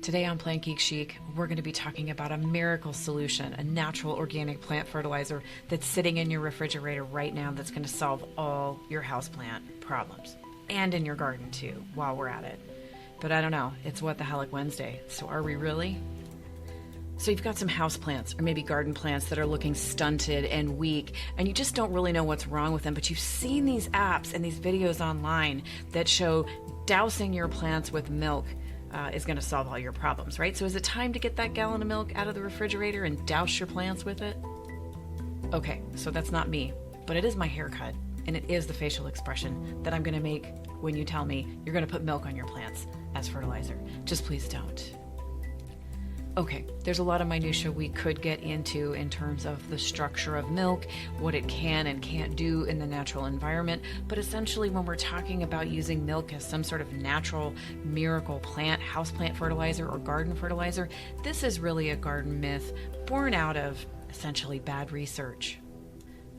Today on Plantgeek Chic, we're going to be talking about a miracle solution, a natural organic plant fertilizer that's sitting in your refrigerator right now that's going to solve all your houseplant problems. And in your garden too, while we're at it. But I don't know, it's what the Halleck Wednesday, so are we really? So you've got some houseplants or maybe garden plants that are looking stunted and weak, and you just don't really know what's wrong with them, but you've seen these apps and these videos online that show dousing your plants with milk is going to solve all your problems, right? So is it time to get that gallon of milk out of the refrigerator and douse your plants with it? Okay, so that's not me, but it is my haircut, and it is the facial expression that I'm going to make when you tell me you're going to put milk on your plants as fertilizer. Just please don't. Okay, there's a lot of minutia we could get into in terms of the structure of milk, what it can and can't do in the natural environment, but essentially when we're talking about using milk as some sort of natural miracle plant, houseplant fertilizer or garden fertilizer, this is really a garden myth born out of essentially bad research.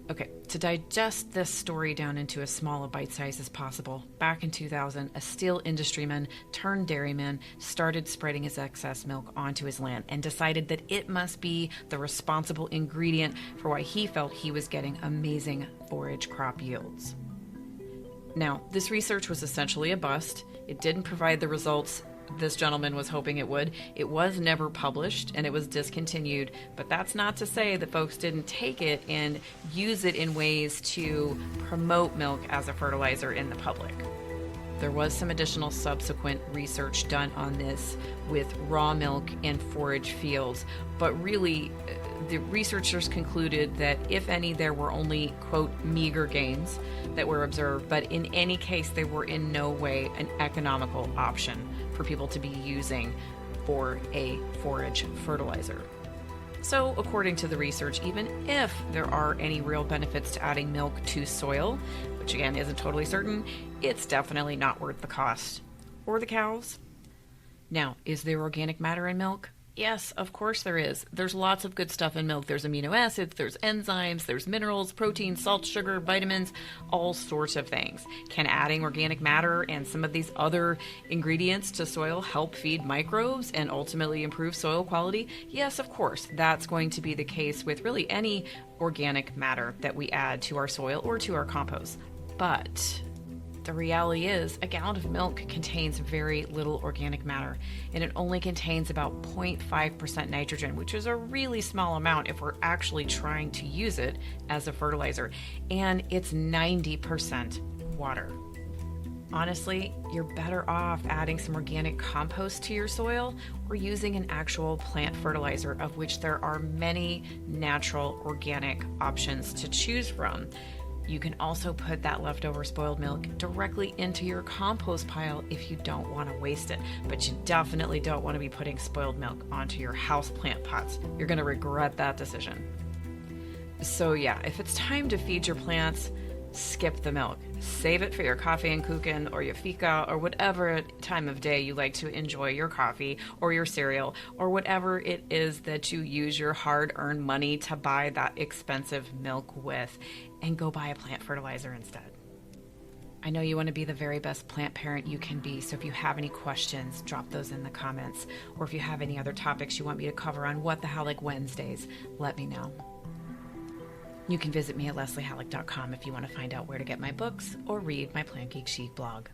Okay, to digest this story down into as small a bite size as possible, back in 2000, a steel industryman turned dairyman started spreading his excess milk onto his land and decided that it must be the responsible ingredient for why he felt he was getting amazing forage crop yields. Now, this research was essentially a bust. It didn't provide the results this gentleman was hoping it would. It was never published and it was discontinued, but that's not to say that folks didn't take it and use it in ways to promote milk as a fertilizer in the public. There was some additional subsequent research done on this with raw milk in forage fields, but really the researchers concluded that if any, there were only, quote, meager gains that were observed, but in any case, they were in no way an economical option for people to be using for a forage fertilizer. So, according to the research, even if there are any real benefits to adding milk to soil, which again isn't totally certain, it's definitely not worth the cost. Or the cows. Now, is there organic matter in milk? Yes, of course there is. There's lots of good stuff in milk. There's amino acids, there's enzymes, there's minerals, protein, salt, sugar, vitamins, all sorts of things. Can adding organic matter and some of these other ingredients to soil help feed microbes and ultimately improve soil quality? Yes, of course. That's going to be the case with really any organic matter that we add to our soil or to our compost. But the reality is, a gallon of milk contains very little organic matter, and it only contains about 0.5% nitrogen, which is a really small amount if we're actually trying to use it as a fertilizer, and it's 90% water. Honestly, you're better off adding some organic compost to your soil or using an actual plant fertilizer, of which there are many natural organic options to choose from. You can also put that leftover spoiled milk directly into your compost pile if you don't want to waste it. But you definitely don't want to be putting spoiled milk onto your houseplant pots. You're going to regret that decision. So yeah, if it's time to feed your plants, skip the milk. Save it for your coffee and kuchen or your fika or whatever time of day you like to enjoy your coffee or your cereal or whatever it is that you use your hard-earned money to buy that expensive milk with, and go buy a plant fertilizer instead. I know you want to be the very best plant parent you can be, so if you have any questions, drop those in the comments. Or if you have any other topics you want me to cover on What the Halleck Wednesdays, let me know. You can visit me at lesliehalleck.com if you want to find out where to get my books or read my Plantgeek Chic blog.